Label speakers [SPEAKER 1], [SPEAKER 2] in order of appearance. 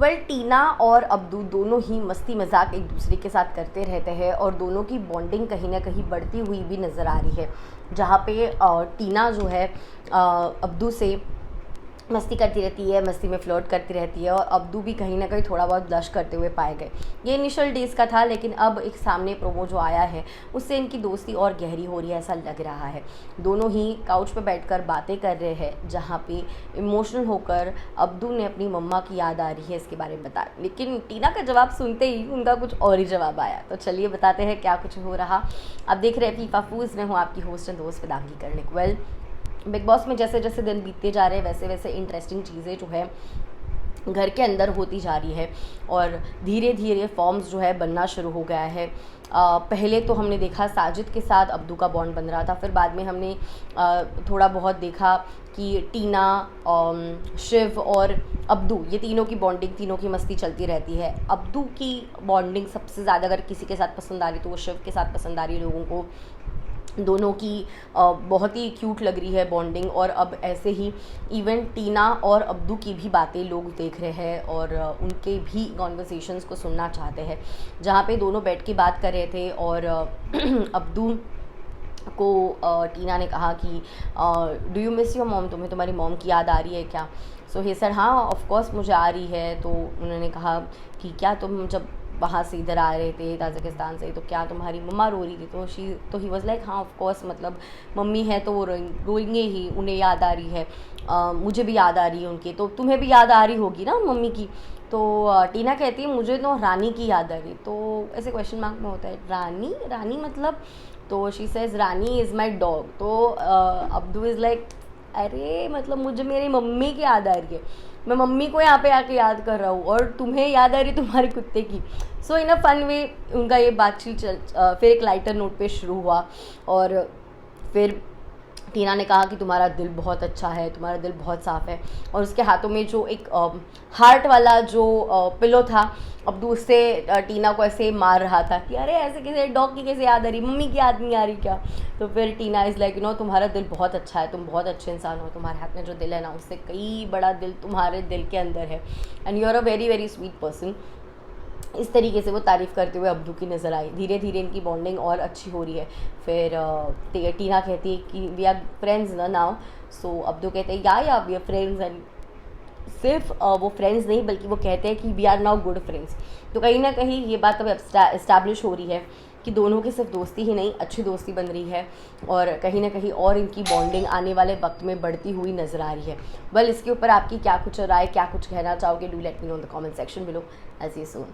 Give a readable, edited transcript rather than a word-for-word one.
[SPEAKER 1] Well टीना और Abdu दोनों ही मस्ती मजाक एक दूसरे के साथ करते रहते हैं और दोनों की बॉन्डिंग कहीं ना कहीं बढ़ती हुई भी नज़र आ रही है, जहाँ पे टीना जो है अब्दू से मस्ती करती रहती है, मस्ती में फ्लर्ट करती रहती है और अब्दू भी कहीं ना कहीं थोड़ा बहुत ब्लश करते हुए पाए गए। ये इनिशियल डेज़ का था, लेकिन अब एक सामने प्रोमो जो आया है उससे इनकी दोस्ती और गहरी हो रही है, ऐसा लग रहा है। दोनों ही काउच पर बैठकर बातें कर रहे हैं, जहाँ पे इमोशनल होकर अब्दू ने अपनी मम्मा की याद आ रही है इसके बारे में बताया, लेकिन टीना का जवाब सुनते ही उनका कुछ और ही जवाब आया। तो चलिए बताते हैं क्या कुछ हो रहा। अब देख रहे हैं फीफा फूज, मैं हूँ आपकी होस्ट एंड दोस्त Vedangi Karnik. Well big boss में जैसे जैसे दिन बीतते जा रहे हैं वैसे वैसे इंटरेस्टिंग चीज़ें जो है घर के अंदर होती जा रही है और धीरे धीरे फॉर्म्स जो है बनना शुरू हो गया है। पहले तो हमने देखा साजिद के साथ अब्दू का बॉन्ड बन रहा था, फिर बाद में हमने थोड़ा बहुत देखा कि टीना, शिव और अब्दू, ये तीनों की बॉन्डिंग, तीनों की मस्ती चलती रहती है। अब्दू की बॉन्डिंग सबसे ज़्यादा अगर किसी के साथ पसंद आ रही तो वो शिव के साथ पसंद आ रही है लोगों को। दोनों की बहुत ही क्यूट लग रही है बॉन्डिंग, और अब ऐसे ही इवन टीना और अब्दू की भी बातें लोग देख रहे हैं और उनके भी कॉन्वर्सेशंस को सुनना चाहते हैं, जहाँ पे दोनों बैठ के बात कर रहे थे और अब्दू को टीना ने कहा कि do you miss your mom, तुम्हें तुम्हारी मॉम की याद आ रही है क्या? सो ही सेड हाँ ऑफ कोर्स मुझे आ रही है। तो उन्होंने कहा कि क्या तुम जब वहाँ से इधर आ रहे थे ताजिकिस्तान से तो क्या तुम्हारी मम्मा रो रही थी? तो ही वाज लाइक हाँ ऑफ कोर्स, मतलब मम्मी है तो वो रोएंगे ही, उन्हें याद आ रही है, मुझे भी याद आ रही है उनकी, तो तुम्हें भी याद आ रही होगी ना मम्मी की? तो टीना कहती है मुझे तो रानी की याद आ रही। तो ऐसे क्वेश्चन मार्क में होता है रानी, रानी मतलब? तो she says Rani is my dog. तो अब्दू इज़ लाइक अरे मतलब मुझे मेरी मम्मी की याद आ रही है, मैं मम्मी को यहाँ पे आके याद कर रहा हूँ और तुम्हें याद आ रही तुम्हारे कुत्ते की। सो इन अ फन वे उनका ये बातचीत फिर एक लाइटर नोट पे शुरू हुआ और फिर टीना ने कहा कि तुम्हारा दिल बहुत अच्छा है, तुम्हारा दिल बहुत साफ़ है, और उसके हाथों में जो एक हार्ट वाला जो पिलो था, अब्दू उससे टीना को ऐसे मार रहा था कि अरे ऐसे कैसे, डॉग की कैसे याद आ रही, मम्मी की याद नहीं आ रही क्या? तो फिर टीना इज़ लाइक तुम्हारा दिल बहुत अच्छा है, तुम बहुत अच्छे इंसान हो, तुम्हारे हाथ में जो दिल है ना उससे कई बड़ा दिल तुम्हारे दिल के अंदर है, and you are a very very sweet person. इस तरीके से वो तारीफ़ करते हुए अब्दू की नज़र आई। धीरे धीरे इनकी बॉन्डिंग और अच्छी हो रही है। फिर टीना कहती है कि वी आर फ्रेंड्स ना नाउ। सो अब्दू कहते हैं या वी आर फ्रेंड्स, एंड सिर्फ वो फ्रेंड्स नहीं बल्कि वो कहते हैं कि we are now good friends. तो कहीं ना कहीं ये बात अब इस्टेब्लिश हो रही है कि दोनों की सिर्फ दोस्ती ही नहीं, अच्छी दोस्ती बन रही है और कहीं ना कहीं और इनकी बॉन्डिंग आने वाले वक्त में बढ़ती हुई नज़र आ रही है। वेल इसके ऊपर आपकी क्या कुछ राय, क्या कुछ कहना चाहोगे? Do let me know in the comment section below. As you soon.